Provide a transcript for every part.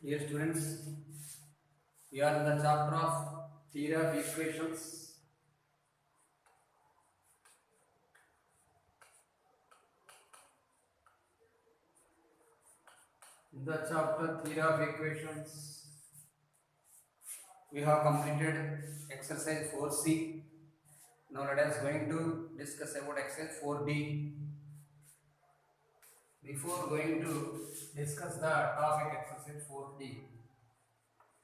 Dear students, we are in the chapter of theory of equations. In the chapter theory of equations, we have completed exercise 4C. Now let us going to discuss about exercise 4D. Before going to discuss the topic exercise 4D,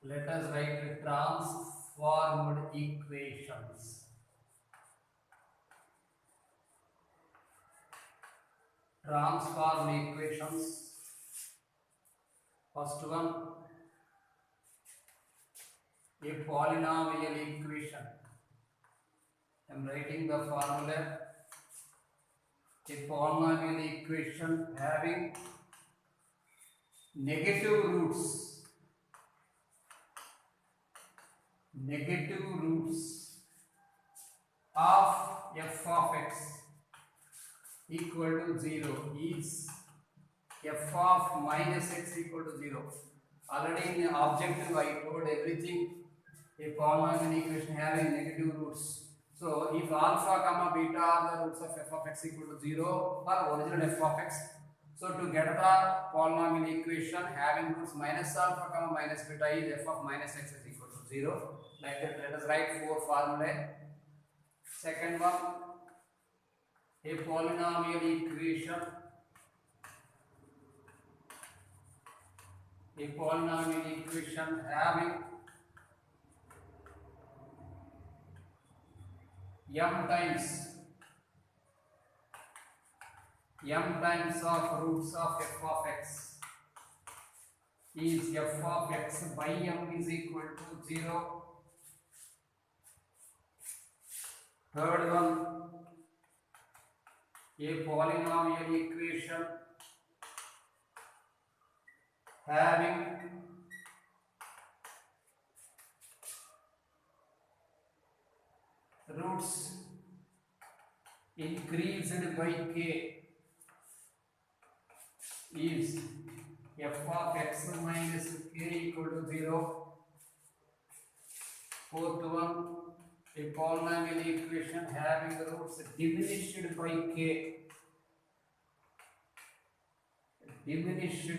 let us write transformed equations. Transformed equations. First one, a polynomial equation. I am writing the formula. A polynomial equation having negative roots of f of x equal to 0 is f of minus x equal to 0. Already in the objective I told everything. A polynomial equation having negative roots. So if alpha comma beta are the roots of f of x equal to 0 or original f of x. So to get the polynomial equation having roots minus alpha comma minus beta is f of minus x is equal to 0. Like that, let us write four formulae. Second one, a polynomial equation. A polynomial equation having m times of roots of f of x is f of x by m is equal to 0. Third one, a polynomial equation having roots increased by k is f of x minus k equal to 0. Fourth one, a polynomial equation having roots diminished by k. Diminished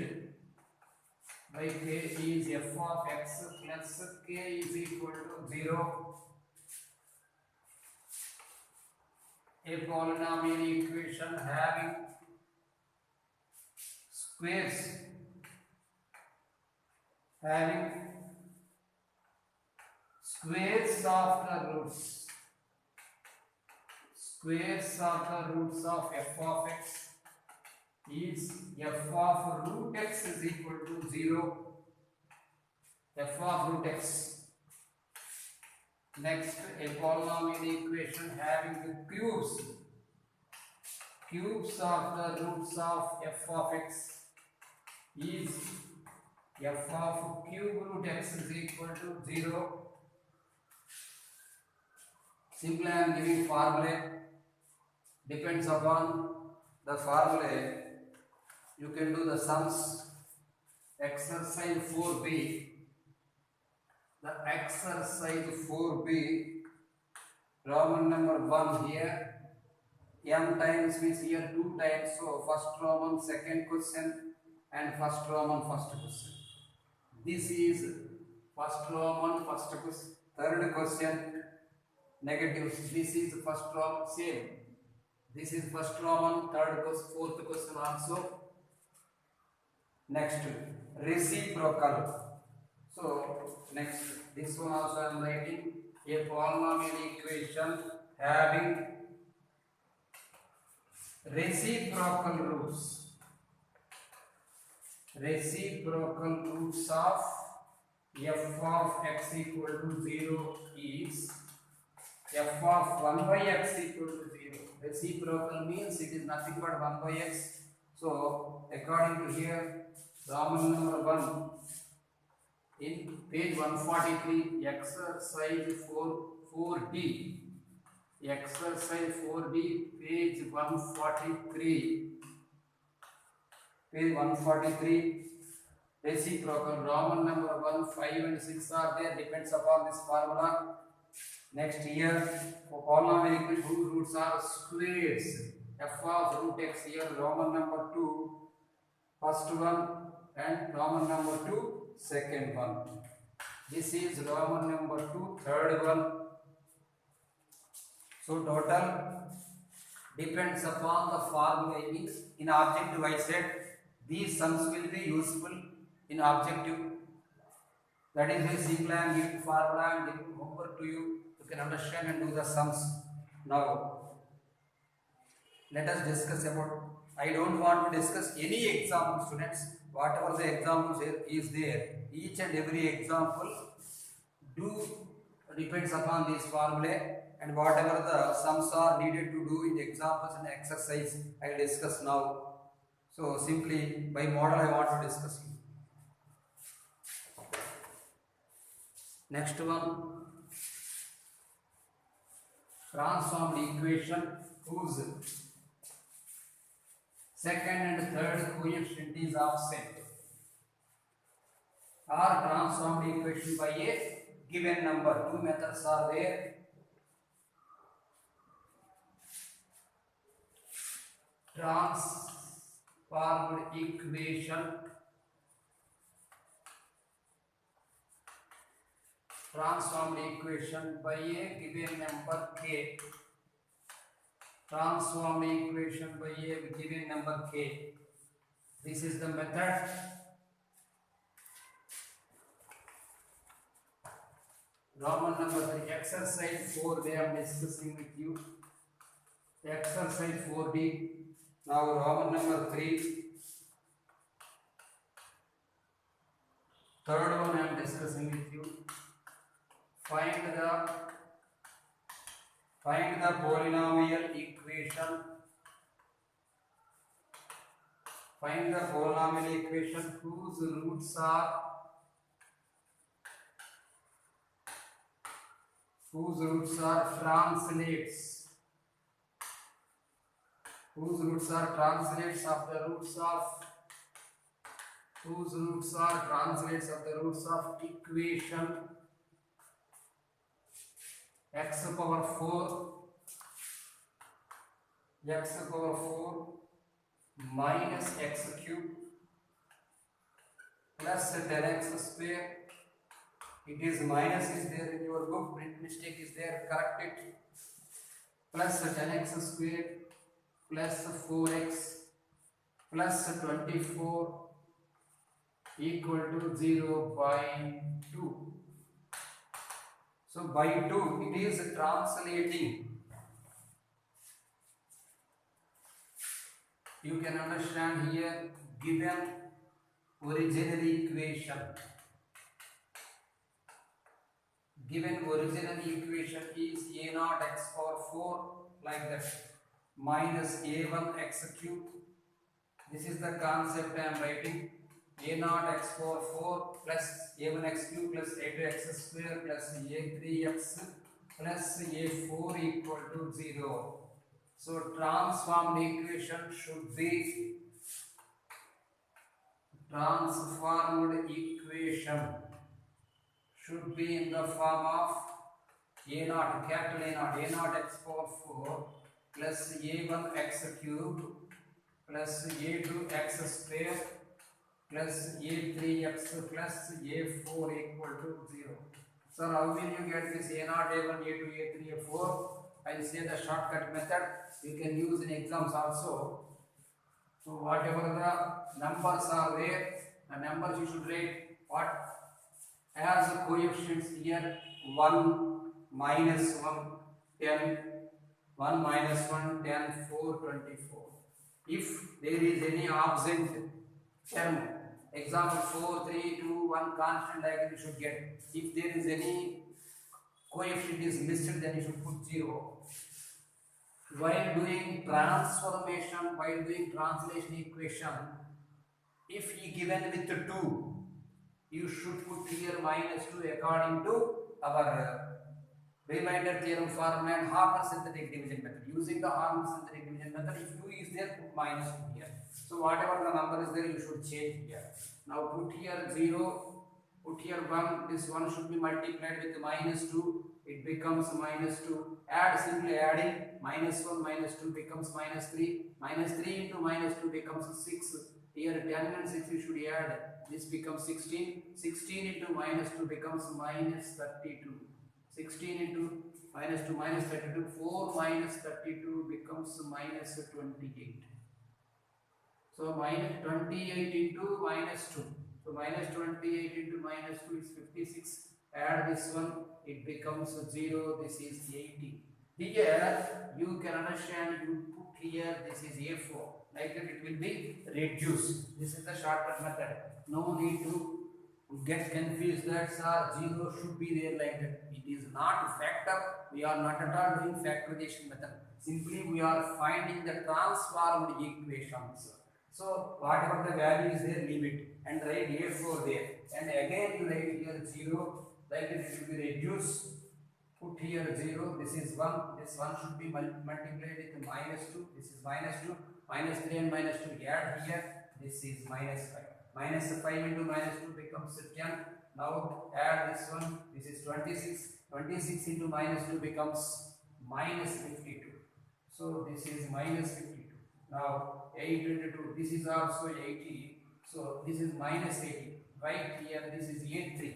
by k is f of x plus k is equal to 0. A polynomial equation having squares of the roots of f of x is f of root x is equal to 0. F of root x. Next, a polynomial equation having the cubes of the roots of f of x is f of cube root x is equal to 0. Simply I am giving formula. Depends upon the formula. You can do the sums. Exercise 4b. The exercise 4b, Roman number 1 here. M times means here 2 times. So first Roman second question and first Roman first question. This is first Roman first question. Third question negatives. This is first Roman same. This is first Roman third question fourth question also. Next reciprocal. So next, this one also I am writing a polynomial equation having reciprocal roots of f of x equal to 0 is f of 1 by x equal to 0. Reciprocal means it is nothing but 1 by x. So according to here, Roman number 1 in page 143, exercise 4D. Exercise 4D, page 143. Page 143. reciprocal. Roman number 1, 5 and 6 are there, depends upon this formula. Next here, for polynomial equation whose roots are squares, f of root x here, Roman number 2, first one, and Roman number 2, second one. This is Roman number 2, third one. So total depends upon the formula. Means in objective I said these sums will be useful in objective. That is why simple I am giving formula and giving homework to you. You can understand and do the sums. Now let us discuss about. I don't want to discuss any example, students. Whatever the examples is there, each and every example depends upon this formula, and whatever the sums are needed to do in examples and exercise, I will discuss now. So simply by model I want to discuss you. Next one, transformed equation whose second and third coefficient is offset, or transformed equation by a given number. Two methods are there. Transformed equation, transformed equation by a given number k. Transformed equation by a given number k. This is the method. Roman number 3, exercise 4D I am discussing with you. Exercise 4D. Now Roman number 3, third one I am discussing with you. Find the polynomial equation. Find the polynomial equation whose roots are translates. Whose roots are translates of the roots of. Whose roots are translates of the roots of equation x power 4 minus x cube plus 10x square. It is minus is there in your book, print mistake is there, correct it. Plus 10x square plus 4x plus 24 equal to 0 by 2. So by 2 it is translating. You can understand here, given original equation. Given original equation is a0 x power 4 like that minus a1 x cube. This is the concept I am writing. a0 x power 4 plus a1 x cube plus a2 x square plus a3x plus a4 equal to 0. So transformed equation should be in the form of a0, capital a0 x power 4 plus a1 x cube plus a2 x square plus a3x plus a4 equal to 0. So how will you get this a0, a1, a2, a3, a4? I will say the shortcut method. You can use in exams also. So whatever the numbers are there, the numbers you should write what as the coefficients here: 1, minus 1, 10, 1, minus 1, 10, 4, 24. If there is any absent term, example 4, 3, 2, 1 constant, like you should get. If there is any coefficient is missed, then you should put 0. While doing transformation, while doing translation equation, if you given with 2, you should put here minus 2 according to our remainder theorem formula and Harmer synthetic division method. Using the Harmer synthetic division method, if u is there, put minus 2 here. So whatever the number is there, you should change here. Now put here 0, put here 1, this 1 should be multiplied with minus 2, it becomes minus 2. Add, simply adding, minus 1 minus 2 becomes minus 3, minus 3 into minus 2 becomes 6. Here 10 and 6 you should add, this becomes 16, 16 into minus 2 becomes minus 32. 16 into minus 2 minus 32, 4 minus 32 becomes minus 28. So minus 28 into minus 2. So minus 28 into minus 2 is 56. Add this one, it becomes 0. This is 80. Here you can understand, you put here, this is A4. Like that it will be reduced. This is the shortcut method. No need to get confused that 0 should be there like that. It is not factor. We are not at all doing factorization method. Simply we are finding the transformed equations. So whatever the value is there, leave it and write A4 there. And again you write here 0. Like that it will be reduced. Put here 0. This is 1. This 1 should be multiplied with minus 2. This is minus 2. Minus 3 and minus 2 add here. This is minus 5. Minus 5 into minus 2 becomes 10. Now add this one. This is 26. 26 into minus 2 becomes minus 52. So this is minus 52. Now 8 into 2. This is also 80. So this is minus 80. Right here this is 83.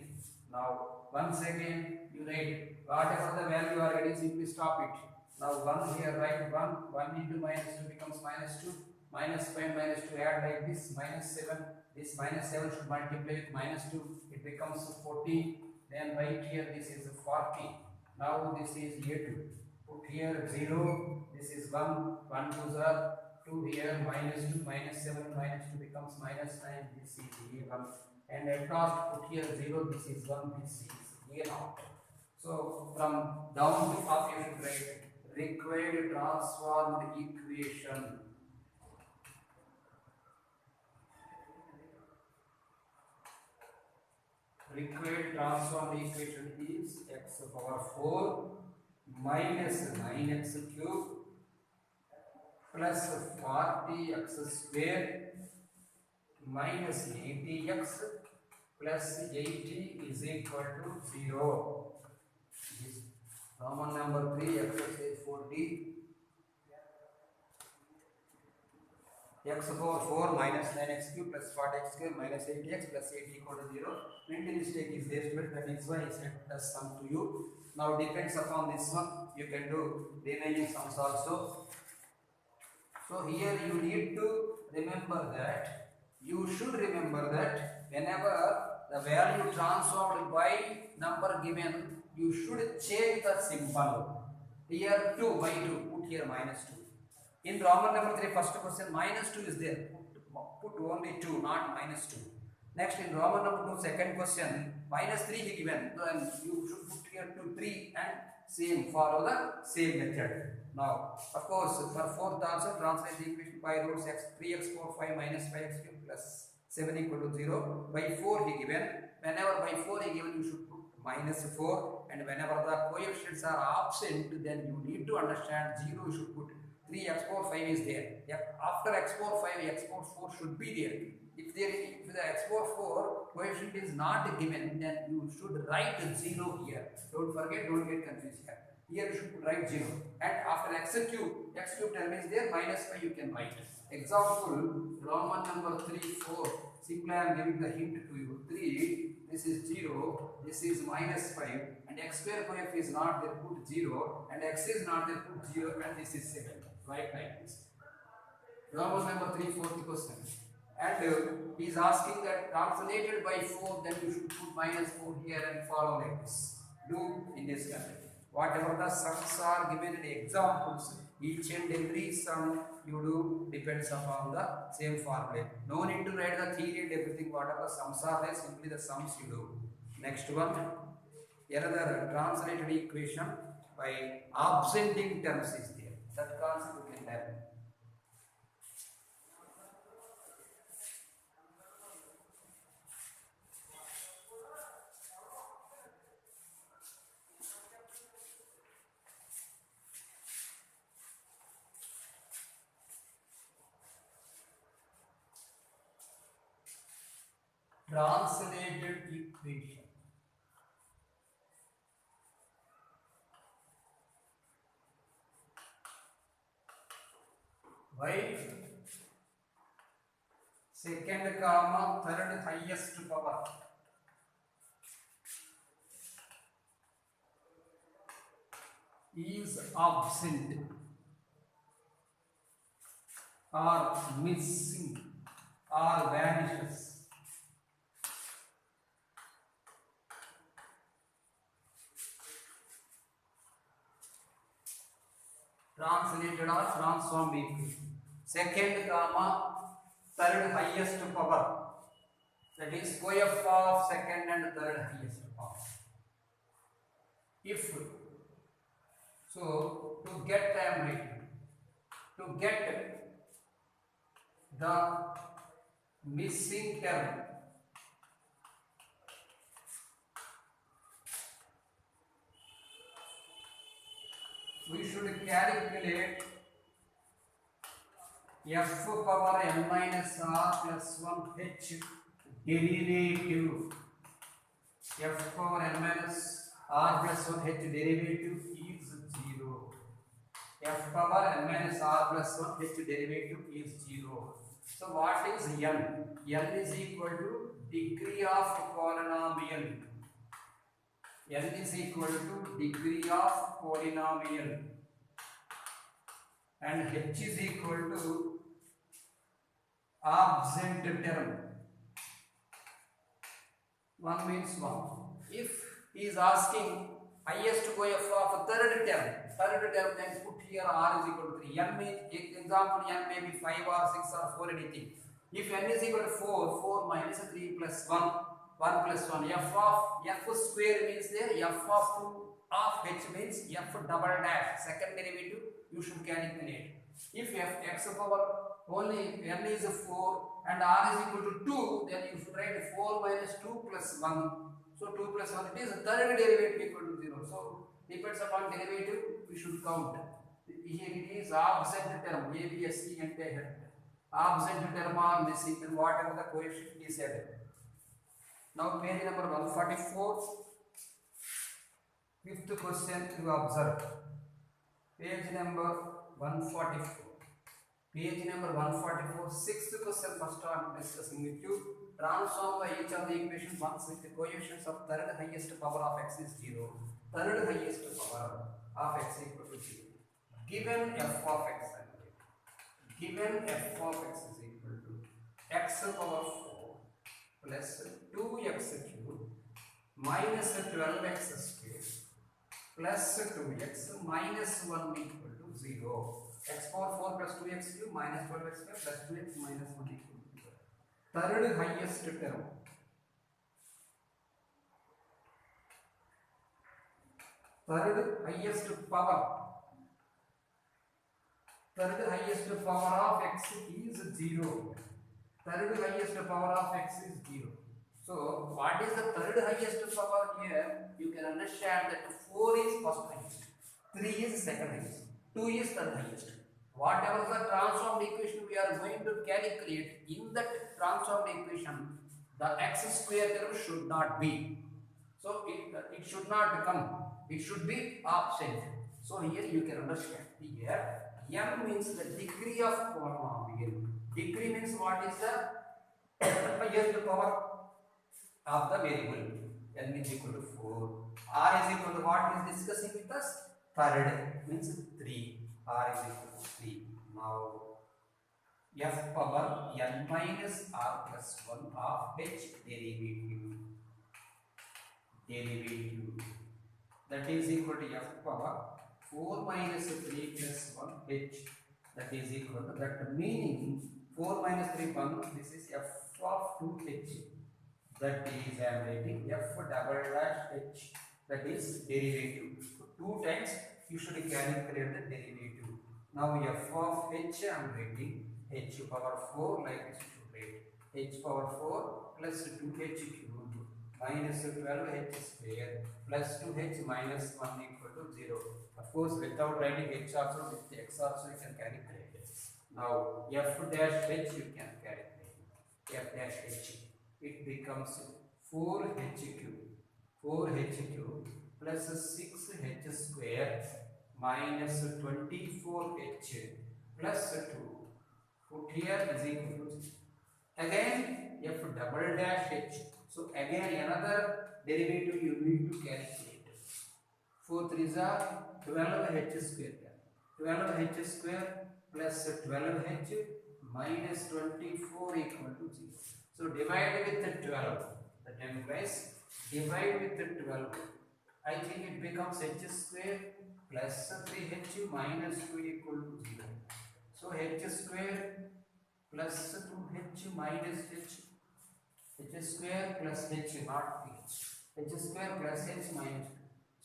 Now once again you write whatever the value you are getting, simply stop it. Now 1 here, write 1. 1 into minus 2 becomes minus 2. Minus 5 minus 2 add like this, minus 7. This minus 7 should multiply with minus 2. It becomes 40. Then right here this is 40. Now this is A2. Put here 0. This is 1. 1 2s are 2 here, minus 2, minus 7, minus 2 becomes minus 9. This is A1. And at last put here 0. This is 1. This is A0. So from down to up you should write required transformed equation. Required transformed equation is x power 4 minus 9x cube plus 40x square minus 80x plus 80 is equal to 0. This Roman number 3, exercise 4D. X power 4 minus 9x cube plus 40x square minus 80x plus 80 equal to 0. Mental mistake is there, but that is why I said plus sum to you. Now depends upon this one, you can do remaining sums also. So here you need to remember that, you should remember that whenever the value transformed by number given, you should change the symbol. Here 2 by 2, put here minus 2. In Roman number 3, first question, minus 2 is there. Put only 2, not minus 2. Next, in Roman number 2, second question, minus 3 he given. Then you should put here 2, 3 and same, follow the same method. Now, of course, for fourth also, translate the equation by rows x, 3x power 5 minus 5x cube plus 7 equal to 0. By 4 he given. Whenever by 4 he given, you should put minus 4. And whenever the coefficients are absent, then you need to understand 0, you should put 3x power 5 is there. After x power 5, x power 4 should be there. If the x power 4 coefficient is not given, then you should write 0 here. Don't forget, don't get confused here. Here you should write 0. And after x cube term is there, minus 5 you can write. Example, Roman number 3, 4. Simply I am giving the hint to you. 3, this is 0, this is minus 5, and x square coefficient is not there, put 0, and x is not there, put 0, and this is 7. Right like this. Roman number 3, fourth question. And he is asking that translated by 4, then you should put minus 4 here and follow like this. Do in this method. Whatever the sums are given in examples, each and every sum you do depends upon the same formula. No need to write the theory and everything. Whatever sums are there, simply the sums you do. Next one, another translated equation by absenting terms is there. That concept you can learn. translated equation. By second comma third highest power is absent or missing or vanishes. Translated or transformed equation. Second comma third highest power, that is coef of second and third highest power. If so, to get to get the missing term, we should calculate f power n minus r plus 1 h derivative. F power n minus r plus 1 h derivative is 0. F power n minus r plus 1 h derivative is 0. So what is n? N is equal to degree of polynomial. N is equal to degree of polynomial. And h is equal to absent term. 1 means 1. If he is asking highest coef of third term, then put here r is equal to 3. N means, example, n may be 5 or 6 or 4, anything. If n is equal to 4, 4 minus 3 plus 1, 1 plus 1. F of f square means there, f of 2 of h means f double dash, second derivative you should calculate. If f x power only n is 4 and r is equal to 2, then you should write 4 minus 2 plus 1. So 2 plus 1, it is third derivative equal to 0. So depends upon derivative, we should count. Here it is absent term, A, B, S, C entire. Absent term or missing term, whatever the coefficient is added. Now page number 144, fifth question you observe. Page number 144. Page number 144, sixth question first I am discussing with you. Transform by each of the equations once with the coefficients of third highest power of x is 0. Third highest power of x equal to 0. Given f of x, given f of x is equal to x power 4 plus 2x cube minus 12x square plus 2x minus 1 equal to 0. X power 4 plus 2x cube minus 12x square plus 2x minus 1 equal to 0. Third highest term. Third highest power. Third highest power of x is 0. Third highest power of x is 0. So what is the third highest power here? You can understand that 4 is first highest, 3 is second highest, 2 is third highest. Whatever the transformed equation we are going to calculate, in that transformed equation, the x square term should not be. So it should not come. It should be absent. So here you can understand. Here m means the degree of polynomial. Degree means what is the highest power of the variable. N is equal to 4. R is equal to what is discussing with us? Third means 3. R is equal to 3. Now f power n minus r plus 1 of h derivative. That is equal to f power 4 minus 3 plus 1 h. That is equal to, that meaning 4 minus 3 1, this is f of 2h. That is I am writing f double dash h, that is derivative. So 2 times you should calculate the derivative. Now f of h I am writing h power 4, like this you should write h power 4 plus 2h cubed minus 12h square plus 2h minus 1 equal to 0. Of course, without writing h also, with x also you can calculate it. Now f dash h you can calculate f dash h. it becomes 4h cube. 4h cube plus 6h square minus 24h plus 2. Put here is equal to 0. Again f double dash h. So again another derivative you need to calculate. 4 3s are 12h square. 12h square plus 12h minus 24 equal to 0. So divide with the 12. That implies divide with the 12. I think it becomes h square plus 3h minus 2 equal to 0. So h square plus 2h minus h square plus h not h square plus h minus 2.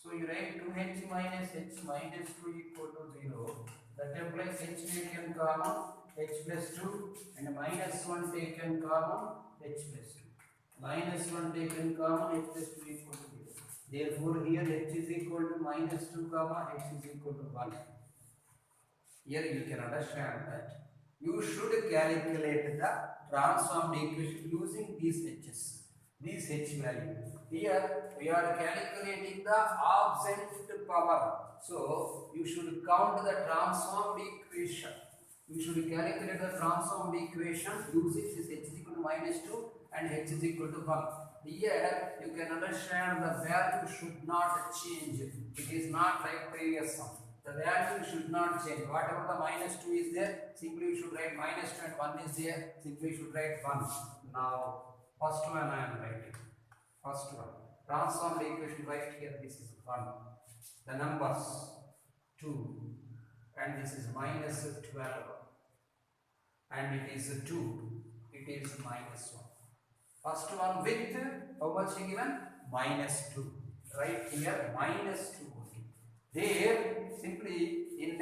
So you write 2h minus h minus 2 equal to 0. That implies h taken common h plus 2 and minus 1 taken common h plus 2. Minus 1 taken common h plus 2 equal to 0. Therefore here h is equal to minus 2 comma h is equal to 1. Here you can understand that you should calculate the transformed equation using these h's, these h value. Here we are calculating the absent power. So you should count the transformed equation. You should calculate the transformed equation using this h is equal to minus 2 and h is equal to 1. Here you can understand the value should not change. It is not like previous sum. The value should not change. Whatever the minus 2 is there, simply you should write minus 2 and 1 is there, simply you should write 1. Now, first one I am writing. First one. Transform the equation right here, this is 1. The numbers 2 and this is minus 12 and it is 2. It is minus 1. First one with how much given? Minus 2. Right here, minus 2 only. There, simply in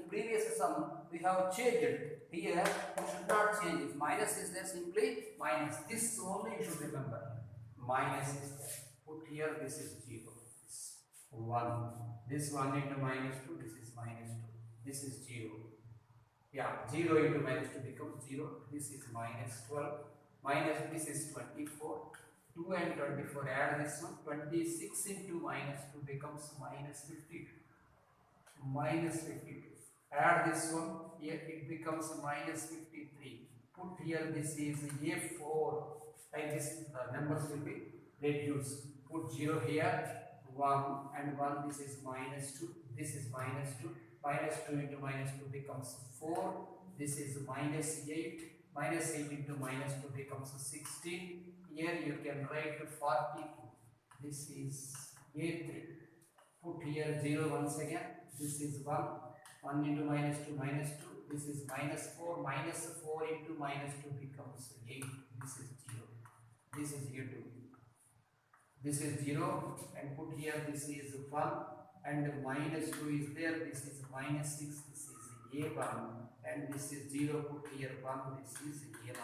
previous sum we have changed it. Here you should not change. If minus is there, simply minus. This only you should remember. Minus is there. Put here this is 0. This 1. This 1 into minus 2. This is minus 2. This is 0. Yeah, 0 into minus 2 becomes 0. This is minus 12. Minus this is 24. 2 and 24 add this one. 26 into minus 2 becomes minus 52. Minus 52. Add this one. Here it becomes minus 53. Put here this is a4. Like this the numbers will be reduced. Put 0 here. 1 and 1. This is minus 2. This is minus 2. Minus 2 into minus 2 becomes 4. This is minus 8. Minus 8 into minus 2 becomes 16. Here you can write 42. This is a3. Put here 0 once again. This is 1. 1 into minus 2 minus 2. This is minus 4. Minus 4 into minus 2 becomes 8. This is 0. This is here 2. This is 0 and put here this is 1 and minus 2 is there. This is minus 6. This is a1 and this is 0. Put here 1. This is a0.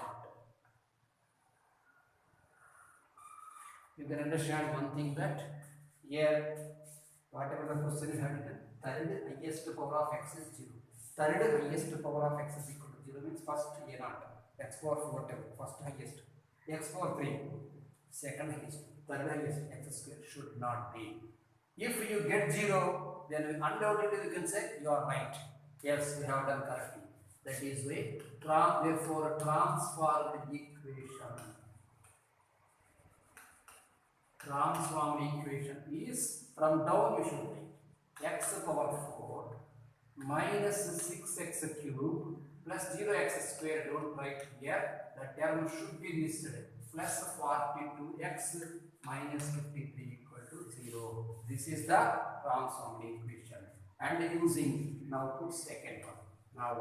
You can understand one thing that here whatever the question you have written, third highest power of x is 0. Third highest power of x is equal to 0 means first a0. X power whatever, first highest. X power 3, second highest, third highest, x square should not be. If you get 0, then undoubtedly you can say you are right. Yes, we have done correctly. That is way. Therefore, transformed equation. Transformed equation is from down you should write x power 4 minus 6x cube plus 0x square. Don't write here. The term should be listed. Plus 42x minus 53 equal to 0. This is the transformed equation. And using, now put second one. Now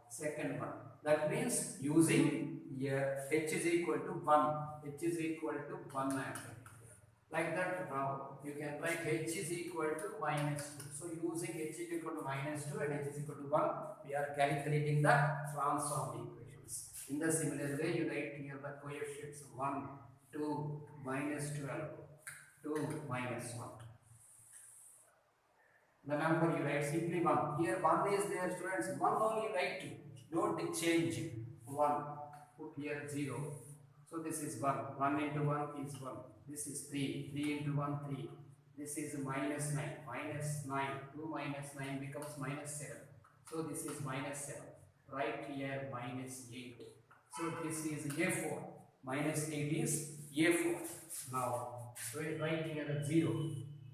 second one. That means using here h is equal to 1. H is equal to 1 like that. Now you can write h is equal to minus 2. So using h is equal to minus 2 and h is equal to 1, we are calculating the transformed equations. In the similar way, you write here the coefficients 1, 2, minus 12, 2, minus 1. The number you write simply 1. Here 1 is there, students. 1 only you write 2. Don't change 1. Put here 0. So this is 1. 1 into 1 is 1. This is 3. 3 into 1, 3. This is minus 9. Minus 9. 2 minus 9 becomes minus 7. So this is minus 7. Right here minus 8. So this is A4. Minus 8 is A4. Now, right here 0.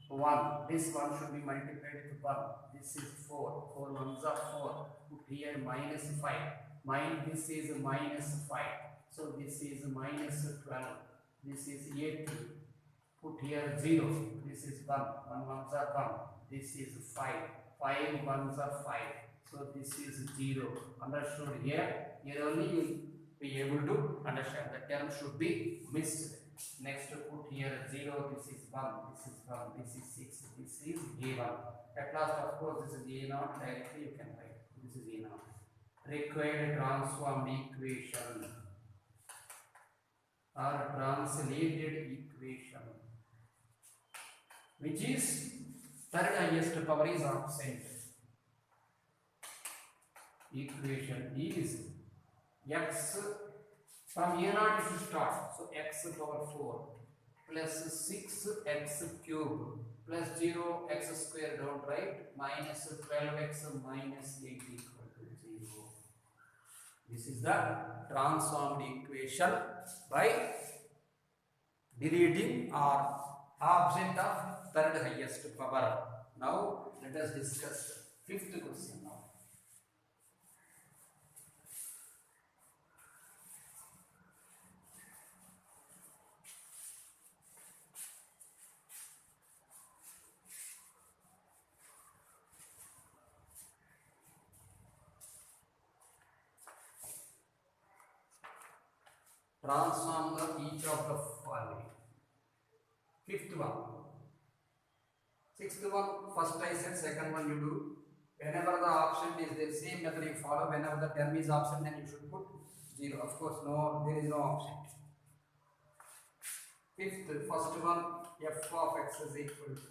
1. This one should be multiplied with 1. This is 4. 4 ones are 4. Put here minus 5. This is minus 5. So this is minus 12. This is 18. Put here 0. This is 1. 1 ones are 1. This is 5. 5 ones are 5. So this is 0. Understood here? Here only you will be able to understand. The term should be missed. Next put here 0. This is 1. This is 1. This is 6. This is A1. At last, of course, this is A0. Directly you can write. This is A0. Required transformed equation or translated equation, which is third highest power is absent. Equation is x from A0 it should start. So x power 4 plus 6x cube plus 0 x square, don't write, minus 12x minus 8 equal to 0. This is the transformed equation by deleting or absent of third highest power. Now let us discuss fifth question now. Transform each of the following. Fifth one. Sixth one, first I said, second one you do. Whenever the option is the same method you follow. Whenever the term is option, then you should put 0. Of course, no, there is no option. Fifth, first one, f of x is equal to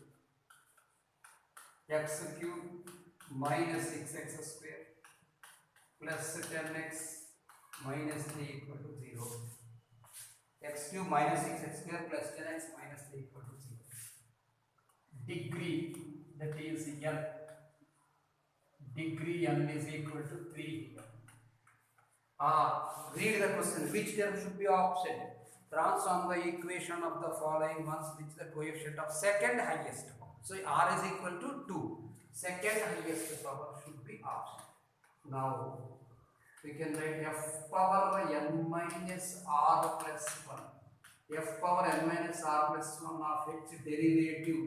x cube minus 6x square plus 10x minus 3 equal to 0. X cube minus 6x square plus 10x minus 3 equal to 0. Degree, that is n. Degree n is equal to 3 here. Read the question. Which term should be option? Transform the equation of the following ones which the coefficient of second highest power. So r is equal to 2. Second highest power should be option. Now we can write f power n minus r plus 1. F power n minus r plus 1 of h derivative.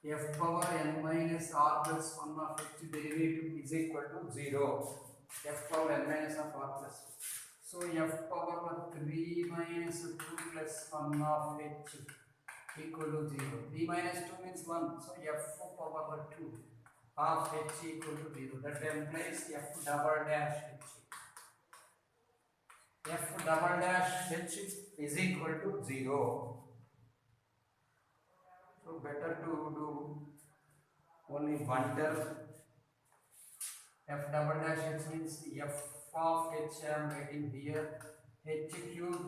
F power n minus r plus 1 of h derivative is equal to 0. F power n minus of r plus 1. So f power 3 minus 2 plus 1 of h equal to 0. 3 minus 2 means 1. So f power 2 of h equal to 0. That implies f double dash h. F double dash h is equal to 0. So better to do only one term. F double dash h means f of h I am writing here. H cube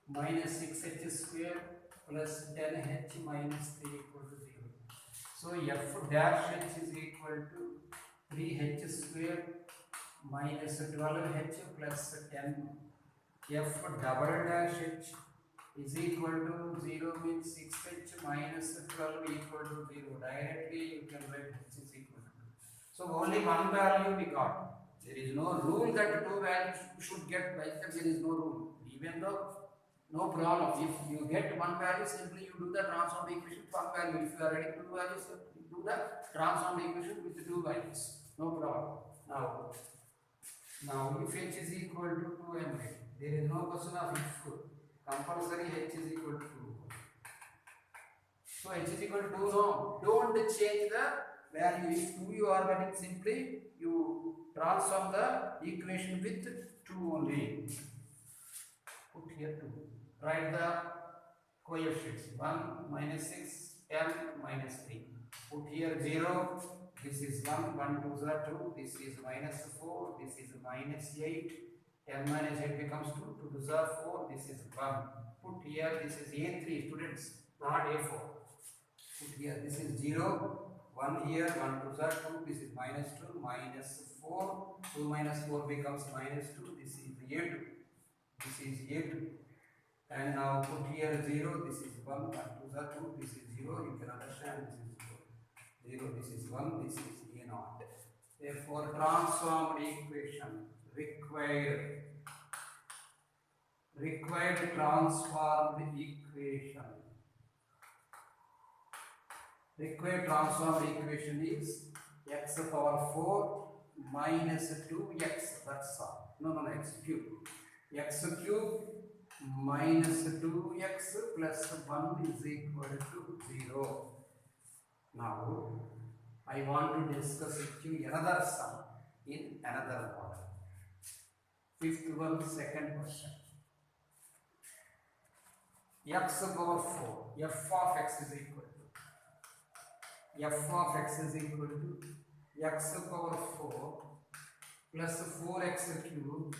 minus 6h square plus 10h minus 3 equal to 0. So f dash h is equal to 3h square minus 12h plus 10. F double dash h is equal to 0 means 6h minus 12 equal to 0. Directly you can write h is equal to 2. So only one value we got. There is no rule that two values should get like that. There is no rule. Even though no problem. If you get one value, simply you do the transformed equation with one value. If you are ready to do values, you do the transformed equation with two values. No problem. Now if h is equal to 2 m, there is no question of if. Compulsory h is equal to 2. So h is equal to 2, no. Don't change the value. If 2 you are getting, simply you transform the equation with 2 only. Put here 2. Write the coefficients. 1 minus 6, 10 minus 3. Put here 0. This is 1, 1 2 is 2. This is minus 4. This is minus 8. n minus 8 becomes 2, 2 to the 4, this is 1. Put here, this is A3 students, not A4. Put here, this is 0, 1 here, 1 to the 2, this is minus 2, minus 4, 2 minus 4 becomes minus 2, this is A2, this is A2. And now put here 0, this is 1, 1 to the 2, this is 0, you can understand this is 0, 0, this is 1, this is A0. Therefore, transformed equation required transformed equation. Required transformed equation is x power 4 minus 2x, that's all. No, x cube. X cube minus 2x plus 1 is equal to 0. Now, I want to discuss with you another sum in another model. Fifth one, second question. X power 4, f of x is equal to x power 4 plus 4x cube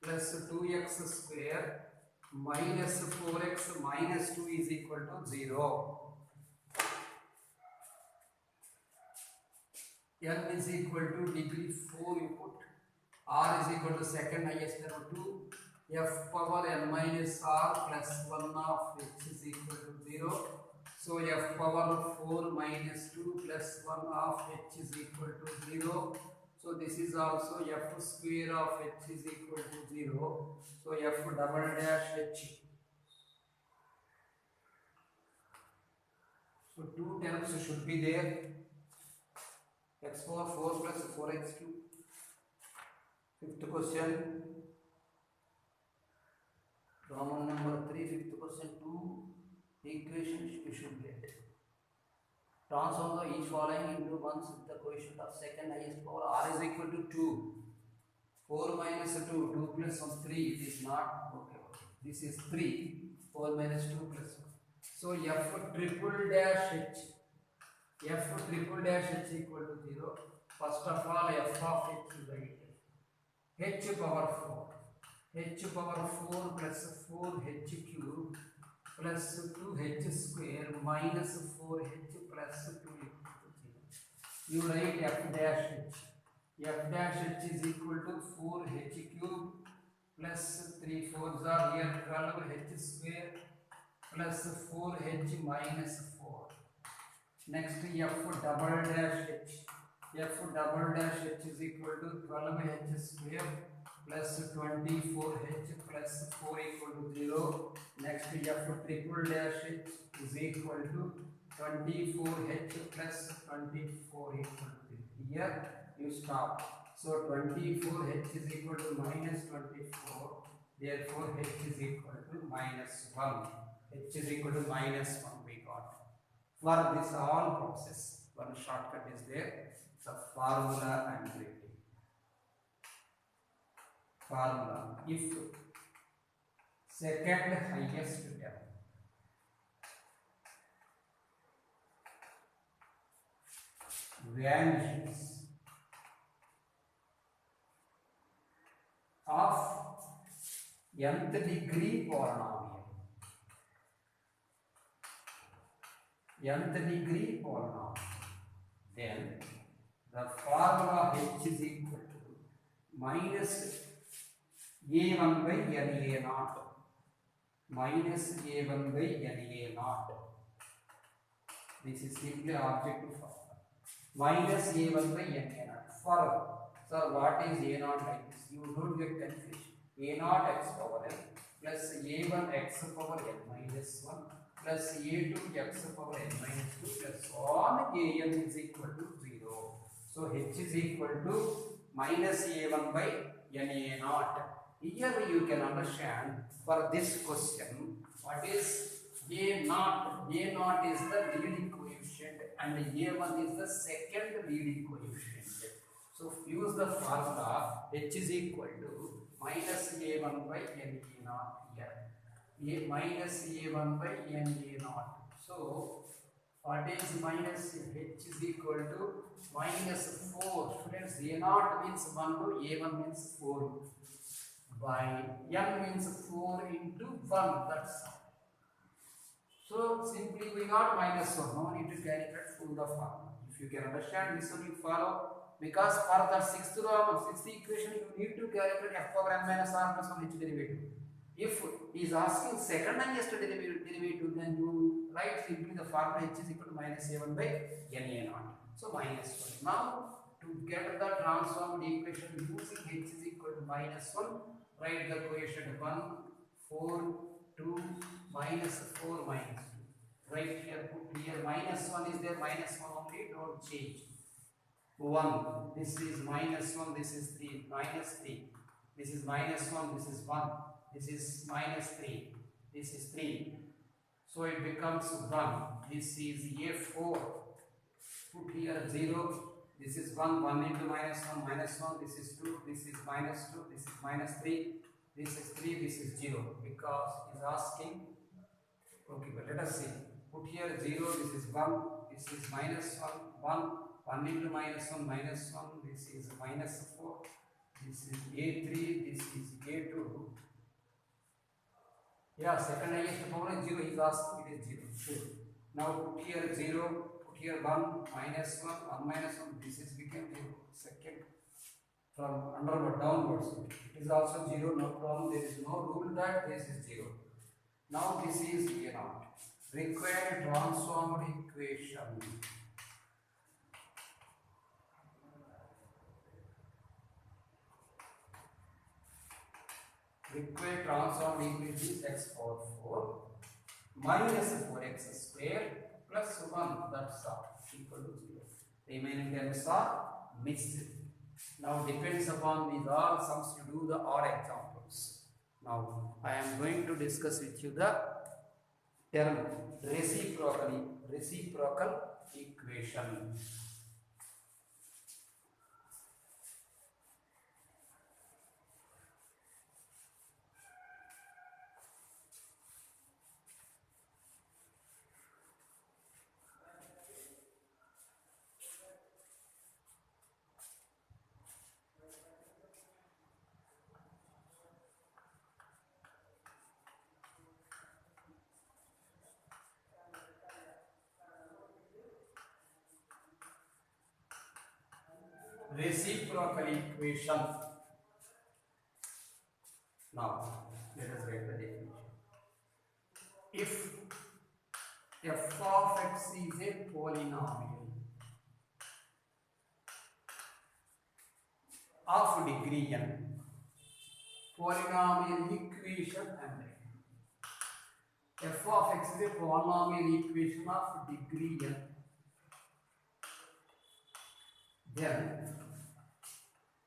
plus 2x square minus 4x minus 2 is equal to 0. N is equal to degree 4 you put. R is equal to second highest term 2. F power n minus r plus 1 of h is equal to 0. So f power 4 minus 2 plus 1 of h is equal to 0. So this is also f square of h is equal to 0. So f double dash h. So two terms should be there. X power 4 plus 4x cube. Fifth question. Roman number 3, fifth question, 2 equations you should get. Transform the each following into ones with the coefficient of second highest power. R is equal to 2. 4 minus 2, 2 plus 1, 3. It is not okay. This is 3. 4 minus 2 plus 1. So f triple dash h. F triple dash h equal to 0. First of all, f of h is right. H power 4. H power 4 plus 4h cube plus 2h square minus 4h plus 2 equal to 0. You write f dash h. F dash h is equal to 4h cube plus 3 4s are here 12h square plus 4h minus 4. Next f double dash h. F double dash h is equal to 12h square plus 24h plus 4 equal to 0. Next f triple dash h is equal to 24h plus 24 equal to 0. Here you stop. So 24h is equal to minus 24. Therefore h is equal to minus 1. H is equal to minus 1 we got. For this all process, one shortcut is there. The formula I am writing. Formula, if second highest term vanishes of nth degree polynomial, then the formula h is equal to minus a1 by na naught, minus a1 by na naught. This is simply objective formula. Minus a1 by na naught. For sir, what is a naught like this? You don't get confusion. A naught x power n plus a1 x power n minus 1 plus a2 x power n minus 2 plus on an is equal to 0. So h is equal to minus a1 by na naught. Here you can understand for this question what is a naught. A naught is the leading coefficient and a1 is the second leading coefficient. So use the formula h is equal to minus a1 by na naught here. Minus a1 by na naught. So what is minus h is equal to minus 4. Students, a naught means 1 to a1 means 4. by n means 4 into 1, that's all. So simply we got minus 1, no need to calculate full the formula. If you can understand this one, you follow, because for the sixth equation you need to calculate f power n minus r plus 1 h derivative. If he is asking second highest derivative, then you write simply the formula h is equal to minus a1 by n a naught. So minus 1. Now to get the transformed equation using h is equal to minus 1, write the coefficient 1, 4, 2, minus 4, minus 2. Right here, put here minus 1 is there, minus 1 only, don't change. 1, this is minus 1, this is 3, minus 3. This is minus 1, this is 1, this is minus 3, this is 3. So it becomes 1, this is a4. Put here 0. This is 1, 1 into minus 1, minus 1, this is 2, this is minus 2, this is minus 3, this is 3, this is 0, because he is asking, okay, but let us see, put here 0, this is 1, this is minus 1, 1 into minus 1, minus 1, this is minus 4, this is a3, this is a2, yeah, second highest power is 0, he is asking, it is 0, sure. Now put here 0, here 1, minus 1, 1 minus 1, this is became 0, second, from underward downwards, it is also 0, no problem, there is no rule that this is 0. Now this is a naught, required transformed equation. Required transformed equation is x power 4 minus 4x square plus 1, that's all, equal to 0. Remaining terms are missed. Now depends upon these all sums to do the odd examples. Now I am going to discuss with you the term reciprocal equation. Reciprocal equation. Now let us write the definition. If f of x is a polynomial of degree n, polynomial equation and f of x is a polynomial equation of degree n, then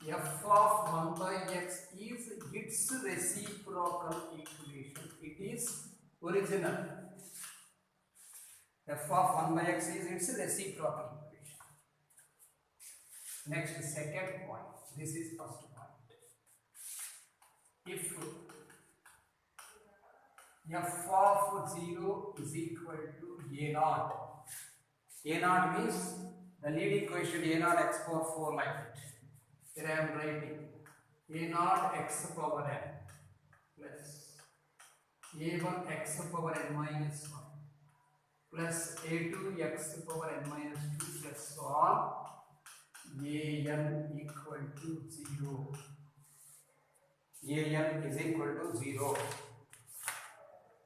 f of 1 by x is its reciprocal equation. It is original. F of 1 by x is its reciprocal equation. Next, second point. This is first point. If f of 0 is equal to a naught. A naught means the leading coefficient a naught x power 4 like it. Here I am writing a naught x power n plus a1 x power n minus 1 plus a2 x power n minus 2 plus so on an equal to 0. An is equal to 0.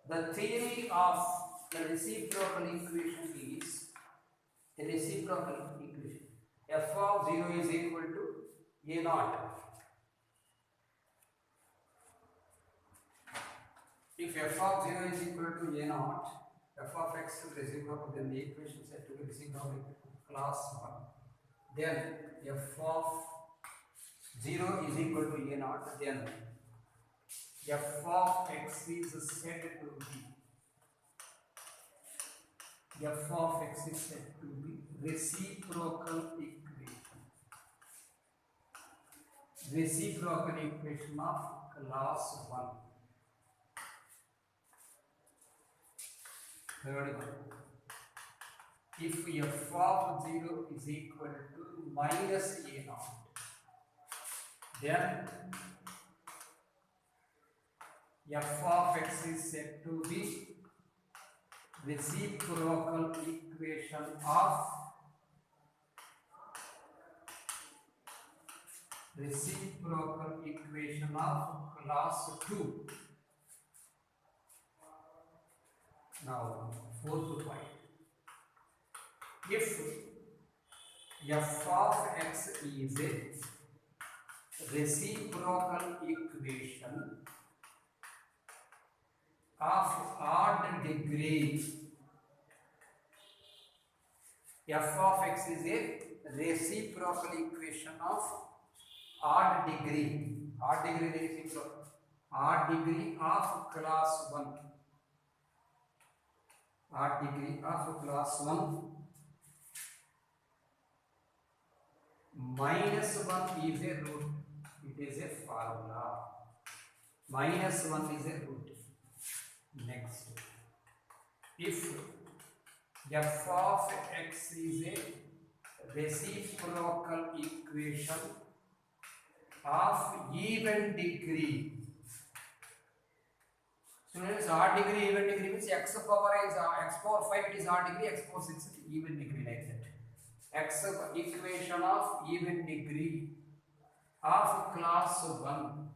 The theory of the reciprocal equation is the reciprocal equation. F of 0 is equal to a naught. If f of 0 is equal to a naught, f of x is reciprocal, then the equation is said to be reciprocal class 1. Then f of 0 is equal to a naught, then f of x is said to be f of x is said to be reciprocal equation. Reciprocal equation of class 1. Third one. If f of 0 is equal to minus a naught, then f of x is said to be reciprocal equation of class 2. Now, fourth point. If f of x is a reciprocal equation of odd degree, f of x is a reciprocal equation of odd degree reciprocal, odd degree of class 1, odd degree of class 1, minus 1 is a root. It is a formula. Minus 1 is a root. Next, if f of x is a reciprocal equation of even degree. Students, odd degree, even degree means x power x power 5 it is odd degree, x power 6 even degree, like that. X equation of even degree of class 1.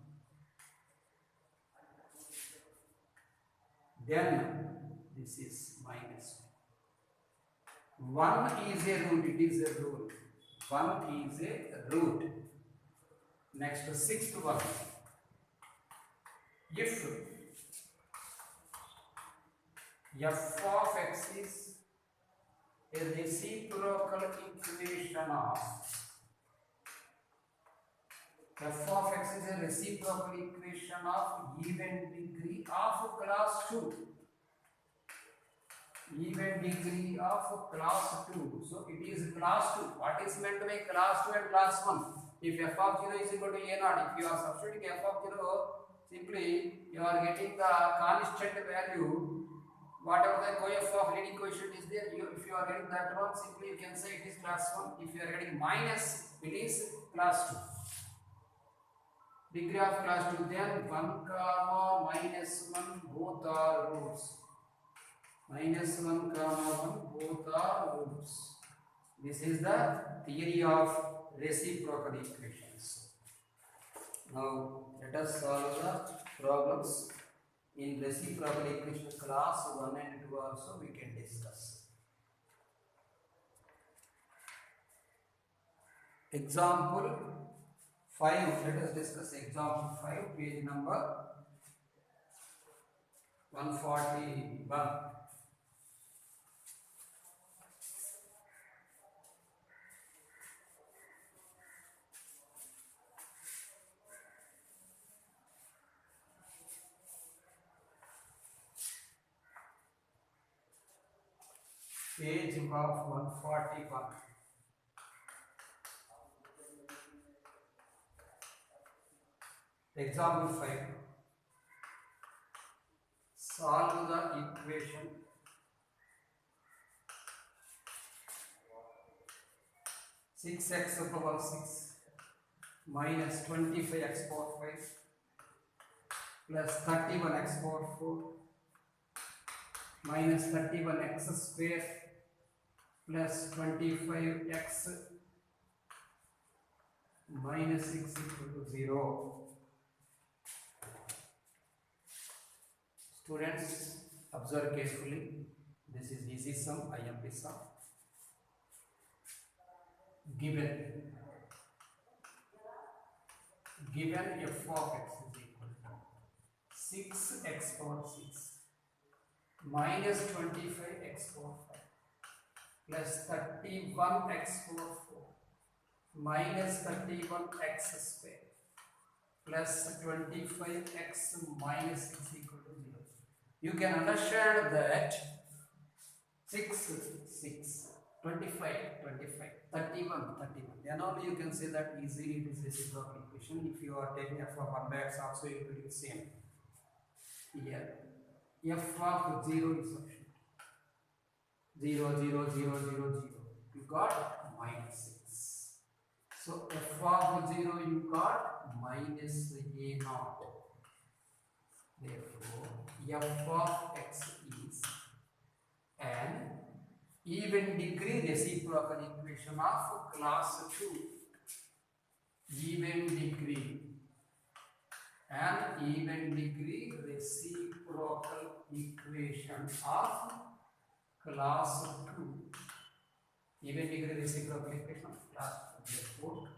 Then this is minus 1 is a root, it is a rule. 1 is a root. Next, sixth one. If f of x is a reciprocal equation of even degree of class 2. Even degree of class 2. So it is class 2. What is meant by class 2 and class 1? If f of 0 is equal to a0, if you are substituting f of 0, simply you are getting the constant value. Whatever the coef of leading coefficient is there, if you are getting that one, simply you can say it is class 1. If you are getting minus, it is class 2. Degree of class 2, then 1 comma minus 1 both are roots. Minus 1 comma 1 both are roots. This is the theory of reciprocal equations. Now let us solve the problems in reciprocal equation class 1 and 2 also we can discuss. Example 5. Let us discuss example 5, page number 141. Page of 141. Example 5. Solve the equation six x power 6 minus 25x power 5 plus 31x power 4 minus 31x square plus 25x minus 6 equal to 0. Students, observe carefully. This is easy sum, IMP sum. Given f of x is equal to 6x power 6 minus 25x power 5 plus 31x power 4 minus 31x square plus 25x minus 6 equal to 0. You can understand that 6, 25, 31. Then only you can say that easily it is reciprocal equation. If you are taking f of 1 by x also it will be the same. Here f of 0 is sufficient. 0, 0, 0, 0, 0. You got minus 6. So f of 0 you got minus a naught. Therefore, f of x is an even degree reciprocal equation of class 2. Even degree. An even degree reciprocal equation of class 2. Even degree reciprocal equation of class 2. Therefore,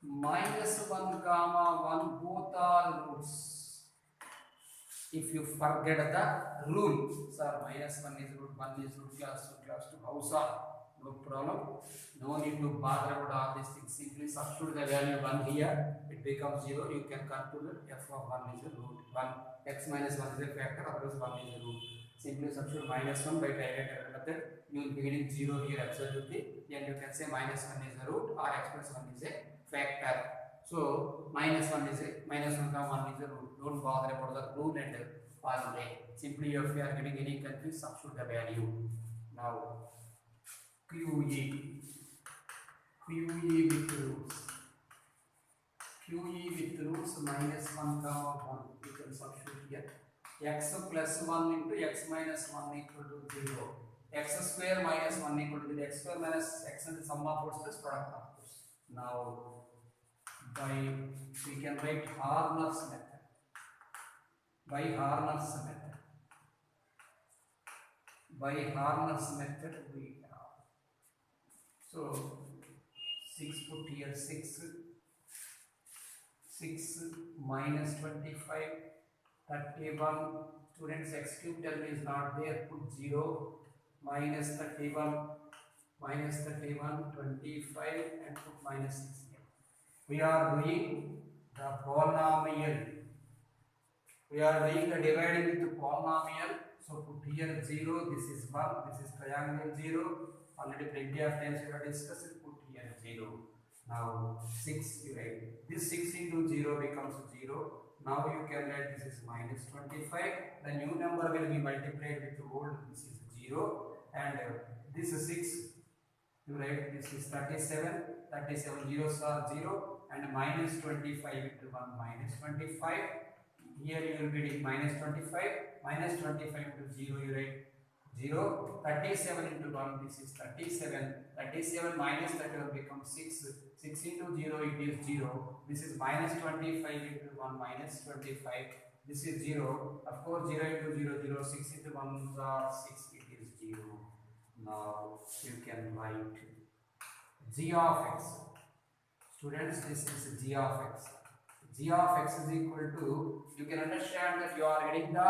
-1, 1 both are roots. If you forget the rule, sir, -1 is root, 1 is root, class 2, how sir? No problem. No need to bother about all these things. Simply substitute the value 1 here. It becomes 0. You can conclude that f of 1 is a root. 1 x minus 1 is a factor, otherwise 1 is a root. Simply substitute -1 by trilateral method. You will be getting 0 here absolutely. Then you can say -1 is a root or x plus 1 is a factor. So -1 is a -1 is a root. Don't bother about the root and formula. Simply if you are getting any confused, substitute the value. Now QE with roots. QE with roots -1, 1. You can substitute here. X plus 1 into x minus 1 equal to 0. X square minus 1 equal to 0. X square minus x and the sum of force plus product of force. Now we can write Harner's method. By Harner's method we have. So 6 put here 6 minus 25 31. Students, x cube term is not there, put 0 minus 31 25 and put minus 6 here. We are doing the polynomial. We are doing the dividing with polynomial. So put here 0, this is 1, this is triangle 0. Already plenty of times we have discussed it. Put here 0. Now 6, you write. This 6 into 0 becomes 0. Now you can write this is minus 25. The new number will be multiplied with the old. This is 0. And this is 6. You write this is 37. 37 zeros are 0. And minus 25 into 1 minus 25. Here you will be getting minus 25. Minus 25 into 0 you write 0. 37 into 1 this is 37. 37 minus 31 becomes 6. 6 into 0 it is 0. This is minus 25 into 1 minus 25. This is 0. Of course 0 into 0 0. 6 into 1 are 6. It is 0. Now you can write g of x. Students, this is g of x. G of x is equal to, you can understand that you are getting the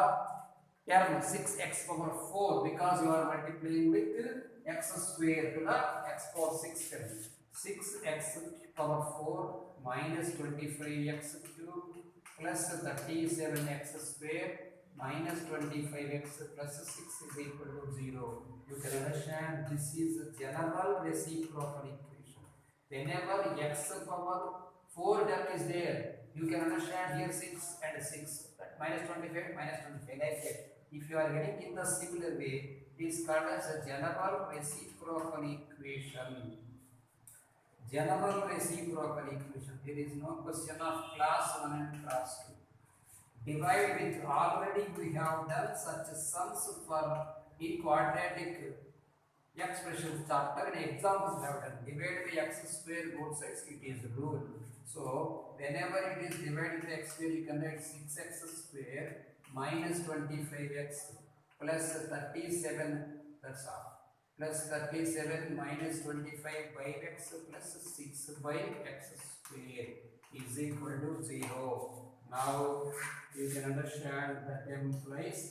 term 6x power 4 because you are multiplying with x square to the x power 6 term. 6x power 4 minus 25x cube plus 37x square minus 25x plus 6 is equal to 0. You can understand this is a general reciprocal equation. Whenever x power 4 term is there, you can understand here 6 and 6. That minus 25 like that. If you are getting in the similar way, it is called as a general reciprocal equation. General reciprocal equation. There is no question of class 1 and class 2. Divide with, already we have done such sums for in quadratic expressions chapter and examples have done. Divide by x square both sides, it is rule. So whenever it is divided by x square, you can write 6x square minus 25x plus 37, that's all, plus 37 minus 25 by x plus 6 by x square is equal to 0. Now you can understand that implies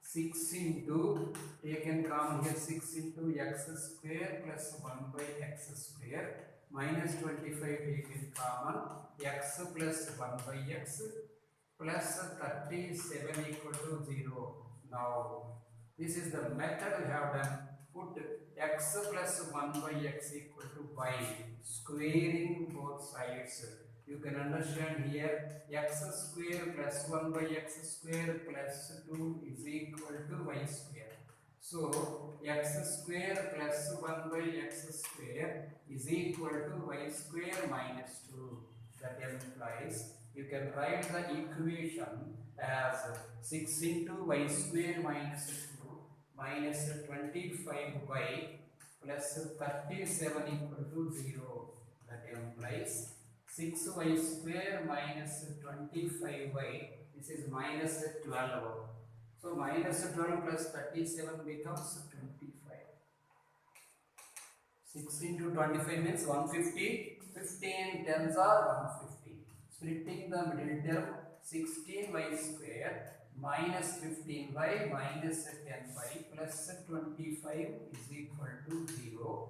6 into, taken common here, 6 into x square plus 1 by x square minus 25 taken common, x plus 1 by x plus 37 equal to 0. Now this is the method we have done. Put x plus 1 by x equal to y, squaring both sides. You can understand here x square plus 1 by x square plus 2 is equal to y square. So x square plus 1 by x square is equal to y square minus 2. That implies you can write the equation as 6 into y square minus 2 minus 25y plus 37 equal to 0. That implies 6y square minus 25y, this is minus 12. So minus 12 plus 37 becomes 25. 6 into 25 means 150. 15 tens are 150. Splitting the middle term, 16y square minus 15y minus 10y plus 25 is equal to 0.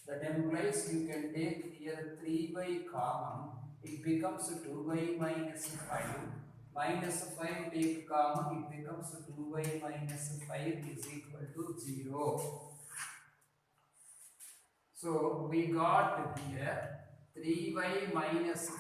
That implies you can take here 3y common. It becomes 2y minus 5. Minus 5 take common, it becomes 2y minus 5 is equal to 0. So we got here 3y minus 5.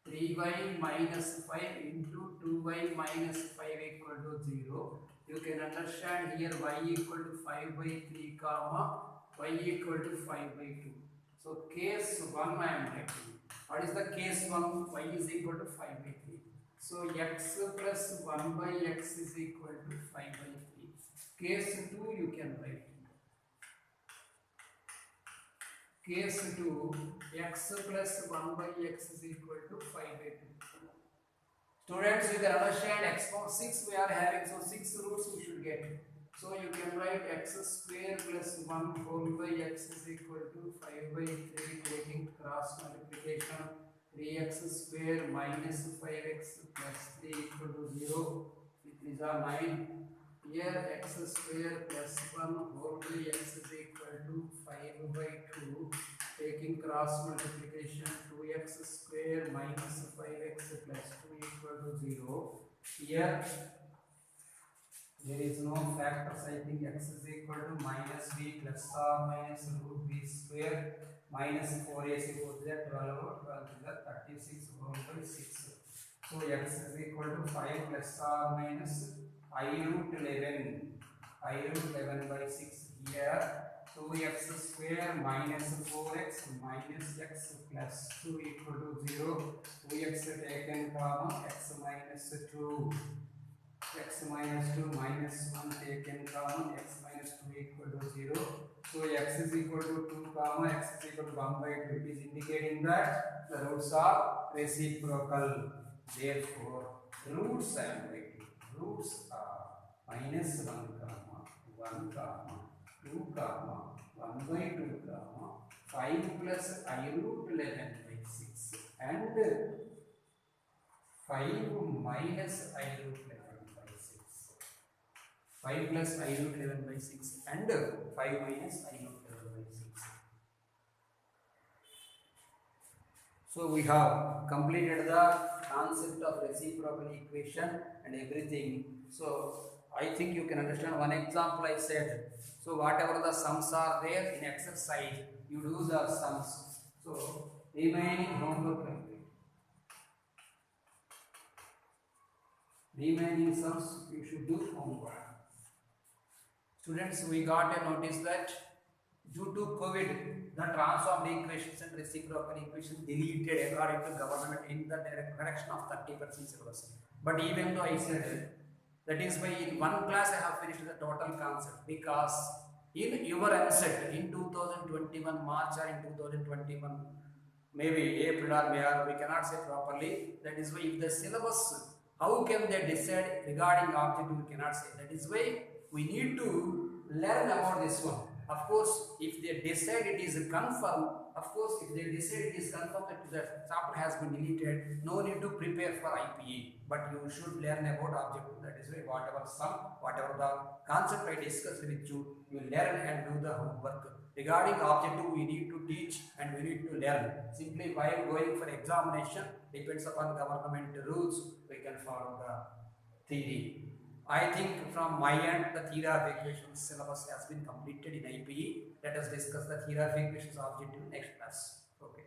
3y minus 5 into 2y minus 5 equal to 0. You can understand here y equal to 5 by 3 comma y equal to 5 by 2. So case 1 I am writing. What is the case 1? Y is equal to 5 by 3. So x plus 1 by x is equal to 5 by 3. Case 2 you can write. Case 2, x plus 1 by x is equal to 5 by 2. Students, you can understand x power 6 we are having, so 6 roots we should get. So you can write x square plus 1 whole by x is equal to 5 by 3, taking cross multiplication. 3x square minus 5x plus 3 equal to 0. These are 9. Here x square plus 1 whole by x is equal to 5 by 2, taking cross multiplication, 2x square minus 5x plus 2 equal to 0. Here there is no factors, I think x is equal to minus b plus or minus root b square minus 4ac 4 to the 12, 12 to the 36 whole by 6. So x is equal to 5 plus or minus I root 11 by 6 here. 2x square minus 4x minus x plus 2 equal to 0. 2x taken comma x minus 2. X minus 2 minus 1 taken comma x minus 2 equal to 0. So x is equal to 2 comma x is equal to 1 by 2. It is indicating that the roots are reciprocal. Therefore, roots I am writing. Roots are minus 1 comma 1 comma 2 comma 1 by 2 comma 5 plus I root 11 by 6 and 5 minus I root 11 by 6. 5 plus I root 11 by 6 and 5 minus I root 11 by 6. So we have completed the concept of reciprocal equation and everything. So I think you can understand. One example I said. So whatever the sums are there in exercise, you do the sums. So remaining homework. Remaining sums you should do homework. Students, we got a notice that due to COVID, the transformed equations and reciprocal equations deleted according to government in the direction of 30% syllabus. But even though I said that is why in one class I have finished the total concept, because in your MSET in 2021 March or in 2021 maybe April or May, or we cannot say properly. That is why if the syllabus, how can they decide regarding objective, we cannot say. That is why we need to learn about this one. Of course, if they decide it is confirmed, of course, if they decide it is confirmed that the chapter has been deleted, no need to prepare for IPE. But you should learn about objective. That is why whatever sum, whatever the concept I discussed with you, you learn and do the homework. Regarding objective, we need to teach and we need to learn. Simply while going for examination, depends upon government rules, we can follow the theory. I think from my end, the theory of equations syllabus has been completed in IPE. Let us discuss the theory of equations objective next class. Okay.